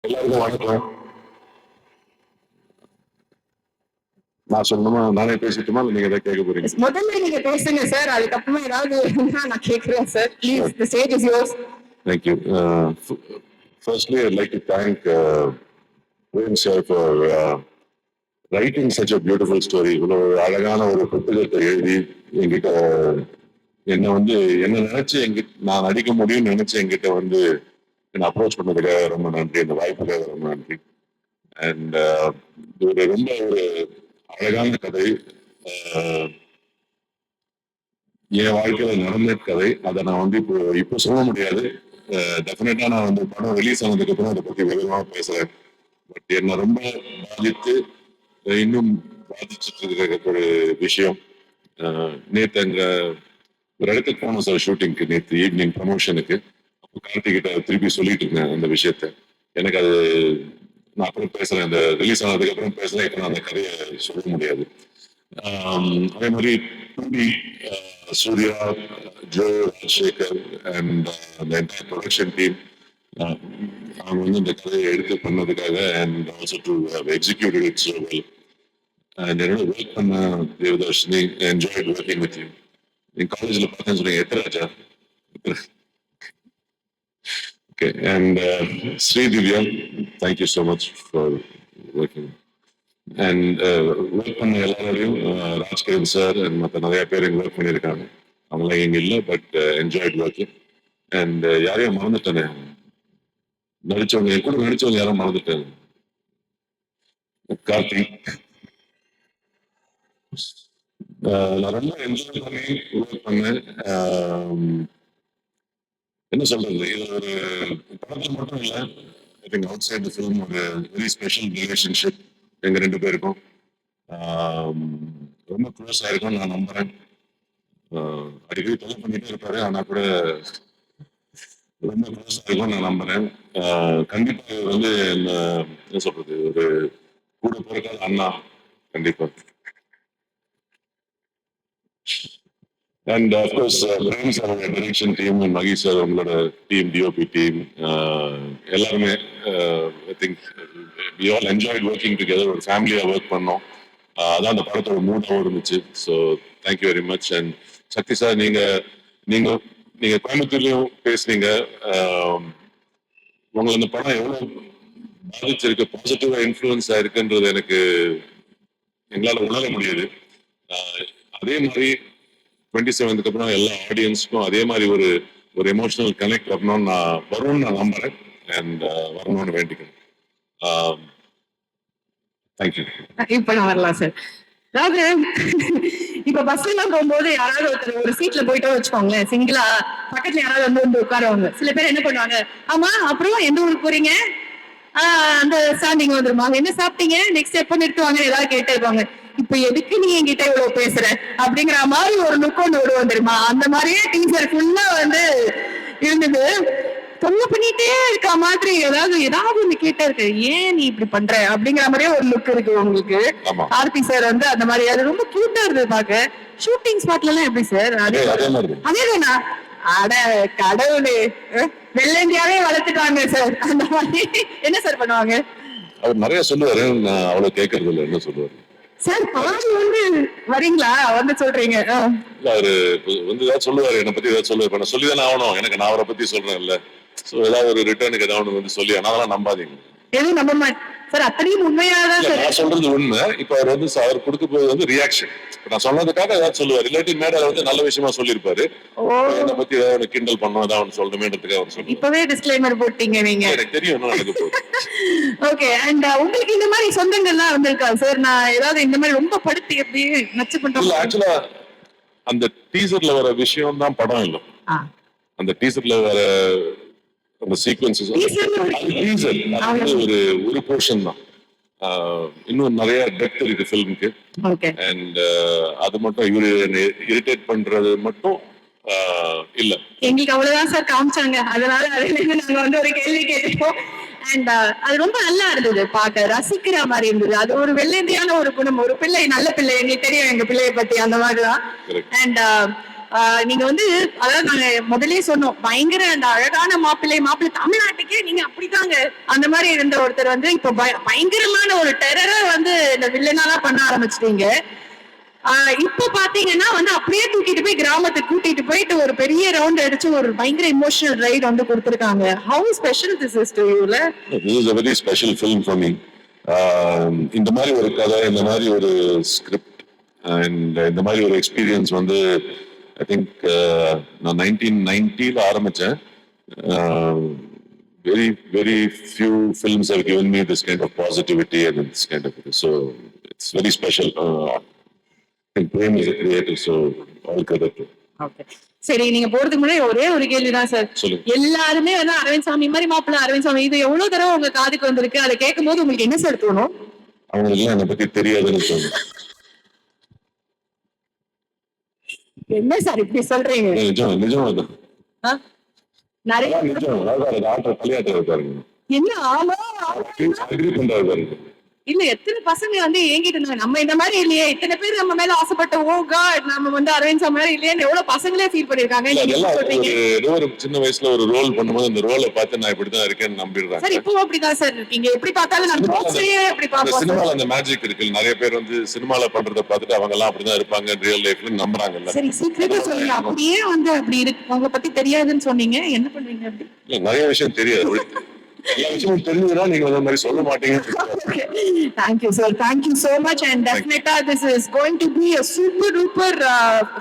எல்லாருக்கும் வணக்கம். நான் சொல்லணுமா, நானே பேசிட்டுமா, இல்ல நீங்க ஏதாவது கேட்க போறீங்க? முதல்ல நீங்க பேசுங்க சார், அதுக்கப்புறமா ஏதாவது நான் கேட்கிறேன் sir. Please, the stage is yours. Thank you. Firstly, I'd like to thank Prem sir for writing such a beautiful story. இவ்வளவு அழகான ஒரு புத்தகத்தை எழுதி என்கிட்ட என்ன என்ன நினைச்சு நான் நடிக்க முடியும்னு நினைச்சு என்கிட்ட என்ன அப்ரோச் பண்ணதுக்காக ரொம்ப நன்றி. இந்த வாய்ப்புக்காக ரொம்ப நன்றி. அண்ட் ஒரு ரொம்ப ஒரு அழகான கதை. என் வாழ்க்கையில நடந்த கதை. அதை நான் இப்போ சொல்ல முடியாது. டெஃபினட்டா நான் படம் ரிலீஸ் ஆனதுக்கு அப்புறம் அதை பத்தி விவரமா பேசுறேன். பட் என்ன ரொம்ப பாதித்து இன்னும் பாதிச்சுட்டு இருக்கிற ஒரு விஷயம். நேத்து அங்க ஒரு இடத்துக்கு போனோம் சார் ஷூட்டிங்க்கு. நேற்று ஈவினிங் ப்ரமோஷனுக்கு. அப்போ கார்த்திகிட்ட திருப்பி சொல்லிட்டு இருந்தேன் அந்த விஷயத்த. எனக்கு அது நான் அப்புறம் பேசுறேன், அந்த ரிலீஸ் ஆனதுக்கு அப்புறம் பேசுறேன். இப்போ நான் அந்த கதையை சொல்ல முடியாது. அதே மாதிரி Surya, Joe, Rajshekhar, and the entire production team. அவங்க இந்த கதையை எடுத்து பண்ணதுக்காக and also to have executed it so well. And என்னோட ஒர்க் பண்ண Devadarshini, enjoyed working with you. என் காலேஜ்ல பார்த்தேன்னு சொன்னீங்க, எத்தராஜா? Okay, and Sri Divya, thank you so much for working. And work பண்ண எல்லாரையும் ராஜ்கிரண் சார் அண்ட் மற்ற நிறைய பேர் இங்கே ஒர்க் பண்ணியிருக்காங்க. அவங்களாம் இங்கே இல்லை, பட் என்ஜாய்ட் ஒர்க்கிங். அண்ட் யாரையும் மறந்துட்டேனே, நடிச்சவங்க என் கூட நடிச்சவங்க யாரும் மறந்துட்டேன். கார்த்திக், நான் ரொம்ப என்ஜாய் பண்ணி ஒர்க் பண்ணேன். என்ன சொல்றது, இது ஒரு படத்தில் மட்டும் இல்லை, I think outside the film ஒரு வெரி ஸ்பெஷல் ரிலேஷன்ஷிப் எங்க ரெண்டு பேருக்கும். ரொம்ப க்ளோஸ் ஆயிருக்கும் நான் நம்புறேன். அடிக்கடி தொலை பண்ணிட்டே இருப்பாரு, ஆனா கூட ரொம்ப க்ளோஸ் ஆயிருக்கும் நான் நம்புறேன். கண்டிப்பா என்ன சொல்றது, ஒரு கூட பிறக்காத அண்ணா கண்டிப்பா. அண்ட் அஃப்கோர்ஸ் பிரேம் சாரோட டைரக்ஷன் டீம், மகி சார் உங்களோட டீம், டிஓபி டீம், எல்லாருமே I think we all enjoyed working together. ஒரு ஃபேமிலியா ஒர்க் பண்ணோம். அதான் அந்த படத்தோட மூடாகவும் இருந்துச்சு. So thank you very much. And Sakthi sir, நீங்க நீங்க நீங்க கோயம்புத்தூர்லயும் பேசுனீங்க. உங்களை இந்த படம் எவ்வளவு பாதிச்சிருக்கு, பாசிட்டிவா இன்ஃபுளுன்ஸ் ஆயிருக்குன்றது எங்களால உணர முடியுது. அதே மாதிரி 27க்கு அப்புறம் எல்லா ஆடியன்ஸ்க்கும் அதே மாதிரி ஒரு எமோஷனல் கனெக்ட் வரும்னு நான் நம்புறேன். அண்ட் வரணும்னு வேண்டிக்கிறேன். தேங்க்யூ. இப்ப நான் வரலாம் சார். அதாவது இப்ப பஸ்ல எல்லாம் போகும்போது யாராவது ஒருத்தர் ஒரு சீட்ல போயிட்டோ வச்சுக்கோங்களேன், சிங்கிளா பக்கத்துல யாராவது வந்து உட்காருவாங்க. சில பேர் என்ன பண்ணுவாங்க, ஆமா அப்புறம் எந்த ஊருக்கு போறீங்க, அந்த ஸ்டாண்டிங் வந்துருவாங்க, என்ன சாப்பிட்டீங்க, நெக்ஸ்ட் எப்ப நிறுத்துவாங்க, ஏதாவது கேட்டே இருப்பாங்க. இப்ப எதுக்கு நீ என்கிட்ட இவ்வளவு பேசுற அப்படிங்கிற மாதிரி ஒரு லுக் ஒன்று விடுவோம் தெரியுமா? அந்த மாதிரியே டீச்சர் ஃபுல்லா இருந்தது. தொல்லை பண்ணிட்டே இருக்க மாதிரி ஏதாவது ஒண்ணு கேட்டே இருக்கு, ஏன் நீ இப்படி பண்ற அப்படிங்கிற மாதிரியே ஒரு லுக் இருக்கு உங்களுக்கு. ஆர்த்தி சார் அந்த மாதிரி அது ரொம்ப கியூட்டா இருந்தது பாக்க. ஷூட்டிங் ஸ்பாட்ல எல்லாம் எப்படி சார்? அதேதானா? அட கடவுளே, வெள்ளந்தியாவே வளர்த்துட்டாங்க சார். அந்த மாதிரி என்ன சார் பண்ணுவாங்க? அவர் நிறைய சொல்லுவாரு, நான் அவ்வளவு கேட்கறது இல்லை. என்ன சொல்லுவாரு சார்? பாதி வரீங்களா சொல்றீங்க? அவரு ஏதாவது சொல்லுவாரு, என்னை பத்தி ஏதாவது சொல்லுவாரு. நான் சொல்லிதானே ஆகணும், எனக்கு நான் அவரை பத்தி சொல்றேன் இல்ல. சோ ஏதாவது ஒரு ரிட்டர்னுக்கு ஏதாவது சொல்லி, அதெல்லாம் நம்பாதீங்க. எதுவும் நம்ப மாட்டேன் சார், அத்தனையும் உண்மையாதான் சார். நான் சொல்றது உண்மை. இப்ப அவர் அவர் கொடுக்க போது ரியாக்ஷன். நான் சொன்னதுக்காக ஏதாவது சொல்லுவார், இல்லாட்டி மேடல நல்ல விஷயமா சொல்லியிருப்பாரு. என்னை பத்தி ஏதாவது கிண்டல் பண்ணோம், ஏதாவது சொல்லணுமேன்றதுக்காக அவர் சொல்லுவார். இப்பவே டிஸ்க்ளைமர் போட்டீங்க நீங்க. எனக்கு தெரியும் என்ன நடக்க போகுது. ஓகே. அண்ட் உங்களுக்கு இந்த மாதிரி சொந்தங்கள்லாம் வந்திருக்கா சார்? நான் ஏதாவது இந்த மாதிரி ரொம்ப படுத்தி எப்படி நச்சு பண்றேன்? ஆக்சுவலா அந்த டீசர்ல வர விஷயம் தான் படம் இல்லை. அந்த டீசர்ல வர அந்த சீக்வன்சஸ் ஒரு போர்ஷன் தான். இன்னும் நிறைய டெப்த் இருக்கு ஃபிலிமுக்கு. அண்ட் அது மட்டும் இரிட்டேட் பண்றது மட்டும் இல்ல. எங்களுக்கு அவ்வளவுதான் சார் காமிச்சாங்க, அதனால நாங்க ஒரு கேள்வி கேட்டோம். அண்ட் அது ரொம்ப நல்லா இருந்தது, பார்க்க ரசிக்கிற மாதிரி இருந்தது. அது ஒரு வெள்ளந்தியான ஒரு குணம், ஒரு பிள்ளை, நல்ல பிள்ளை. எங்களுக்கு தெரியும் எங்க பிள்ளைய பத்தி, அந்த மாதிரிதான். அண்ட் நீங்க வந்து அதாவது நாங்க முதல்லயே சொன்னோம் பயங்கர அந்த அழகான மாப்பிள்ளை தமிழ்நாட்டுக்கே நீங்க அப்படிதாங்க அந்த மாதிரி இருந்த ஒருத்தர் வந்து இப்ப பயங்கரமான ஒரு டெரரை வந்து இந்த வில்லனாலாம் பண்ண ஆரம்பிச்சிட்டீங்க. இப்ப பாத்தீங்கன்னா வந்து அப்படியே தூக்கிட்டு போய் கிராமத்துக்கு கூட்டிட்டு போயிட்டு ஒரு பெரிய ரவுண்ட் அடிச்சு ஒரு பயங்கர இமோஷனல் ரைட் வந்து கொடுத்திருக்காங்க. How special this is to யூல? This is a very special film for me. இந்த மாதிரி ஒரு கதை, இந்த மாதிரி ஒரு ஸ்கிரிப்ட் அண்ட் இந்த மாதிரி ஒரு எக்ஸ்பீரியன்ஸ் வந்து ஐ திங்க் நான் 1990 ஆரம்பிச்சேன். very very few films have given me this kind of positivity and this kind of so it's very special. Prem is a creator, so all credit to. Okay. சரி, நீங்க போறதுக்கு முன்னாடி ஒரே ஒரு கேள்விதான் சார். எல்லாருமே வந்து அரவிந்த் சாமி மாதிரி மாப்பிள்ள அரவிந்த் சாமி இது எவ்வளவு தடவை உங்க காதுக்கு வந்திருக்கு? அதை கேட்கும் போது உங்களுக்கு என்ன சார் தோணும்? அவங்களுக்கு எல்லாம் என்னை பத்தி தெரியாதுன்னு தோணும். என்ன சார் இப்படி சொல்றீங்க? நிஜம் நிஜம் நிறைய நிஜம். அதாவது டாக்டர் கல்யாணம் இருக்காருங்க. என்ன ஆமா அக்ரி பண்றாரு பாருங்க. இல்ல எத்தனை பசங்க வந்து ஏங்கிட்டு இருந்தாங்க நம்ம இந்த மாதிரி இல்லையே, இத்தனை பேர் நம்ம மேல ஆசைப்பட்ட ஓ காட் நம்ம வந்து அரவிந்த் சாமி மாதிரி இல்லையே எவ்வளவு பசங்களே ஃபீல் பண்ணிருக்காங்க. ஏதோ ஒரு சின்ன வயசுல ஒரு ரோல் பண்ணும்போது அந்த ரோலை பார்த்து நான் இப்படிதான் இருக்கேன்னு நம்பிடுறாங்க. சார் இப்போ அப்படிதான் சார் இருக்கீங்க. எப்படி பார்த்தாலும் நம்ம போக்ஸ்லயே எப்படி பார்ப்போம். சினிமால அந்த மேஜிக் இருக்கு. நிறைய பேர் வந்து சினிமால பண்றத பார்த்துட்டு அவங்க எல்லாம் அப்படிதான் இருப்பாங்க ரியல் லைஃப்ல நம்புறாங்கல்ல. சரி சீக்கிரமா சொல்லுங்க. அப்படியே வந்து அப்படி இருக்கு உங்களை பத்தி தெரியாதுன்னு சொன்னீங்க, என்ன பண்ணுவீங்க? அப்படி இல்ல நிறைய விஷயம் தெரியாது. எல்லா விஷயமும் தெரிஞ்சதுன்னா நீங்க அந்த மாதிரி சொல்ல மாட்டீங்க. Thank you sir, thank you so much and definitely this is going to be a super duper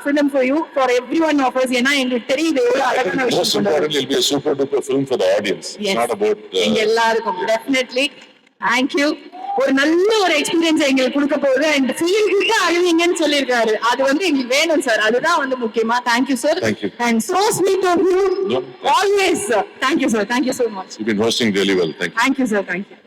film for you, for everyone of us. ஏன்னா எங்களுக்கு தெரியுது எவ்வளவு அழகான விஷயம். Most importantly, it will be a super duper film for the audience. It's not about எங்க எல்லாருக்கும். Definitely thank you. ஒரு நல்ல ஒரு எக்ஸ்பீரியன்ஸ் எங்களுக்கு கொடுக்க போகுது அண்ட் ஃபீல் அழுவீங்கன்னு சொல்லியிருக்காரு. அது வந்து எங்களுக்கு வேணும் சார், அதுதான் வந்து முக்கியமா. Thank you sir and so sweet of you always. Thank you sir, thank you so much. You've been hosting really well. Thank you. Thank you sir, thank you.